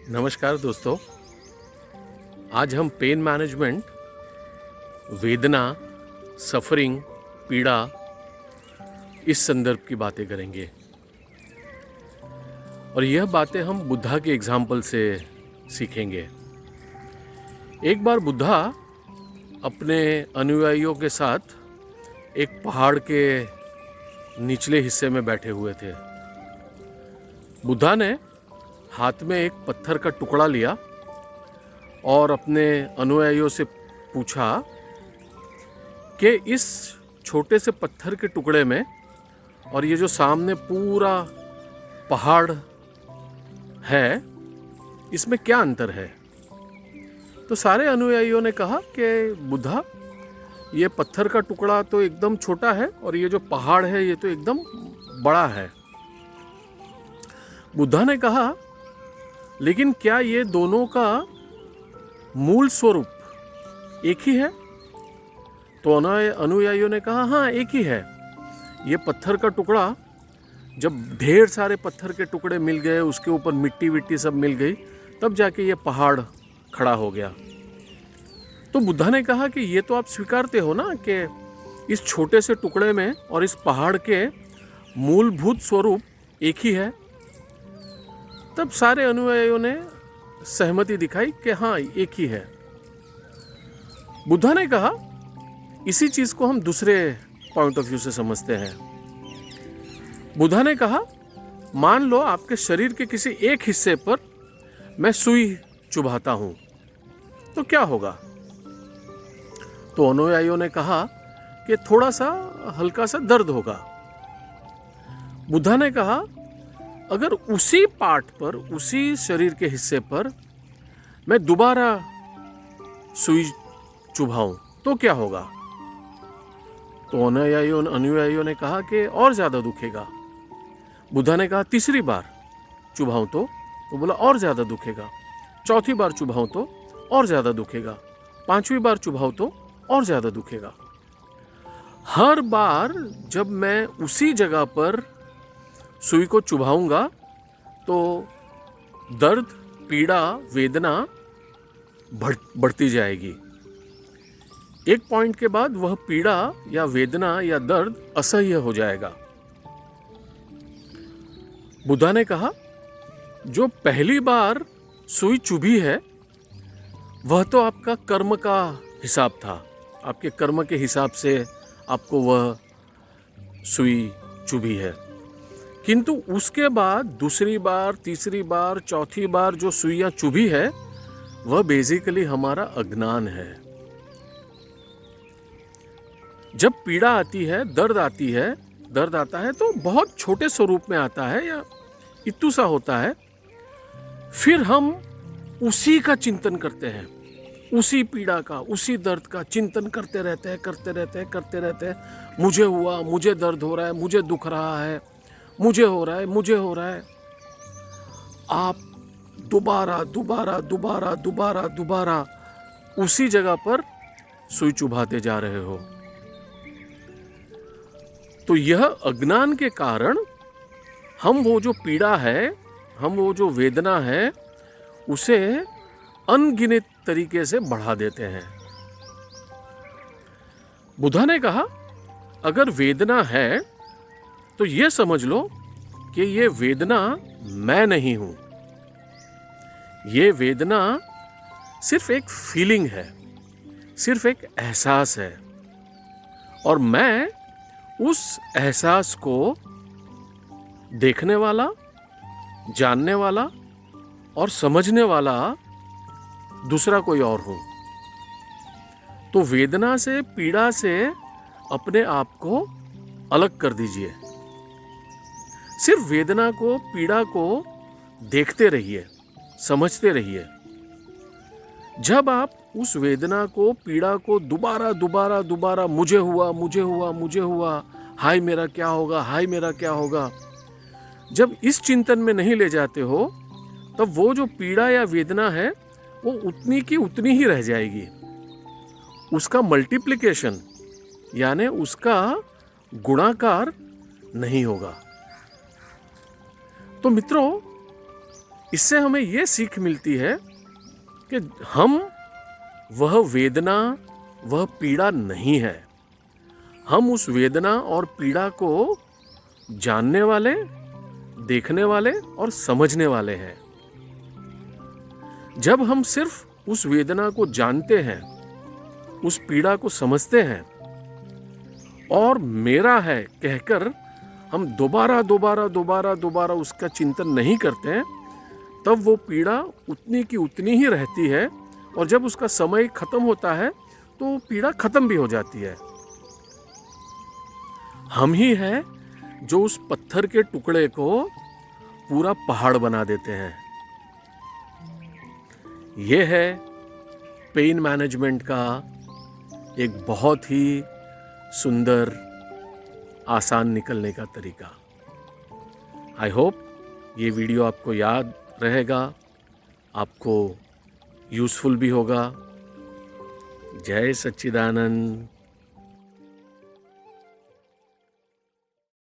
नमस्कार दोस्तों। आज हम पेन मैनेजमेंट, वेदना, सफरिंग, पीड़ा, इस संदर्भ की बातें करेंगे। और यह बातें हम बुद्धा के एग्जाम्पल से सीखेंगे। एक बार बुद्धा अपने अनुयायियों के साथ एक पहाड़ के निचले हिस्से में बैठे हुए थे। बुद्धा ने हाथ में एक पत्थर का टुकड़ा लिया और अपने अनुयायियों से पूछा कि इस छोटे से पत्थर के टुकड़े में और ये जो सामने पूरा पहाड़ है, इसमें क्या अंतर है। तो सारे अनुयायियों ने कहा कि बुद्धा, ये पत्थर का टुकड़ा तो एकदम छोटा है और ये जो पहाड़ है ये तो एकदम बड़ा है। बुद्धा ने कहा, लेकिन क्या ये दोनों का मूल स्वरूप एक ही है? तो अनुयायियों ने कहा, हाँ, एक ही है। ये पत्थर का टुकड़ा, जब ढेर सारे पत्थर के टुकड़े मिल गए, उसके ऊपर मिट्टी विट्टी सब मिल गई, तब जाके ये पहाड़ खड़ा हो गया। तो बुद्धा ने कहा कि ये तो आप स्वीकारते हो ना कि इस छोटे से टुकड़े में और इस पहाड़ के मूलभूत स्वरूप एक ही है। तब सारे अनुयायियों ने सहमति दिखाई कि हाँ, एक ही है। बुद्धा ने कहा, इसी चीज को हम दूसरे पॉइंट ऑफ व्यू से समझते हैं। बुद्धा ने कहा, मान लो आपके शरीर के किसी एक हिस्से पर मैं सुई चुभाता हूं, तो क्या होगा? तो अनुयायियों ने कहा कि थोड़ा सा हल्का सा दर्द होगा। बुद्धा ने कहा, अगर उसी पार्ट पर, उसी शरीर के हिस्से पर मैं दोबारा सुई चुभाऊं तो क्या होगा? तो अनुयायियों ने कहा कि और ज्यादा दुखेगा। बुद्धा ने कहा, तीसरी बार चुभाऊं तो बोला और ज्यादा दुखेगा। चौथी बार चुभाऊं तो और ज्यादा दुखेगा। पांचवी बार चुभाऊं तो और ज्यादा दुखेगा। हर बार जब मैं उसी जगह पर सुई को चुभाऊंगा तो दर्द, पीड़ा, वेदना बढ़ती जाएगी। एक पॉइंट के बाद वह पीड़ा या वेदना या दर्द असह्य हो जाएगा। बुद्धा ने कहा, जो पहली बार सुई चुभी है वह तो आपका कर्म का हिसाब था। आपके कर्म के हिसाब से आपको वह सुई चुभी है। किंतु उसके बाद दूसरी बार, तीसरी बार, चौथी बार जो सुइयां चुभी है वह बेसिकली हमारा अज्ञान है। जब पीड़ा आती है, दर्द आता है तो बहुत छोटे स्वरूप में आता है या इतू सा होता है। फिर हम उसी का चिंतन करते हैं, उसी पीड़ा का, उसी दर्द का चिंतन करते रहते हैं। मुझे हुआ, मुझे दर्द हो रहा है, मुझे दुख रहा है, मुझे हो रहा है। आप दोबारा उसी जगह पर सुई चुभाते जा रहे हो। तो यह अज्ञान के कारण हम वो जो पीड़ा है, हम वो जो वेदना है, उसे अनगिनत तरीके से बढ़ा देते हैं। बुद्धा ने कहा, अगर वेदना है तो ये समझ लो कि ये वेदना मैं नहीं हूं। ये वेदना सिर्फ एक फीलिंग है, सिर्फ एक एहसास है, और मैं उस एहसास को देखने वाला, जानने वाला और समझने वाला दूसरा कोई और हूं। तो वेदना से, पीड़ा से अपने आप को अलग कर दीजिए। सिर्फ वेदना को, पीड़ा को देखते रहिए, समझते रहिए। जब आप उस वेदना को, पीड़ा को दोबारा मुझे हुआ, हाय मेरा क्या होगा, जब इस चिंतन में नहीं ले जाते हो, तब वो जो पीड़ा या वेदना है वो उतनी की उतनी ही रह जाएगी। उसका मल्टीप्लिकेशन यानी उसका गुणाकार नहीं होगा। तो मित्रों, इससे हमें ये सीख मिलती है कि हम वह वेदना, वह पीड़ा नहीं है। हम उस वेदना और पीड़ा को जानने वाले, देखने वाले और समझने वाले हैं। जब हम सिर्फ उस वेदना को जानते हैं, उस पीड़ा को समझते हैं और मेरा है कहकर हम दोबारा उसका चिंतन नहीं करते हैं, तब वो पीड़ा उतनी की उतनी ही रहती है और जब उसका समय खत्म होता है तो वो पीड़ा खत्म भी हो जाती है। हम ही हैं जो उस पत्थर के टुकड़े को पूरा पहाड़ बना देते हैं। ये है पेन मैनेजमेंट का एक बहुत ही सुंदर, आसान निकलने का तरीका। आई होप ये वीडियो आपको याद रहेगा, आपको यूज़फुल भी होगा। जय सच्चिदानंद।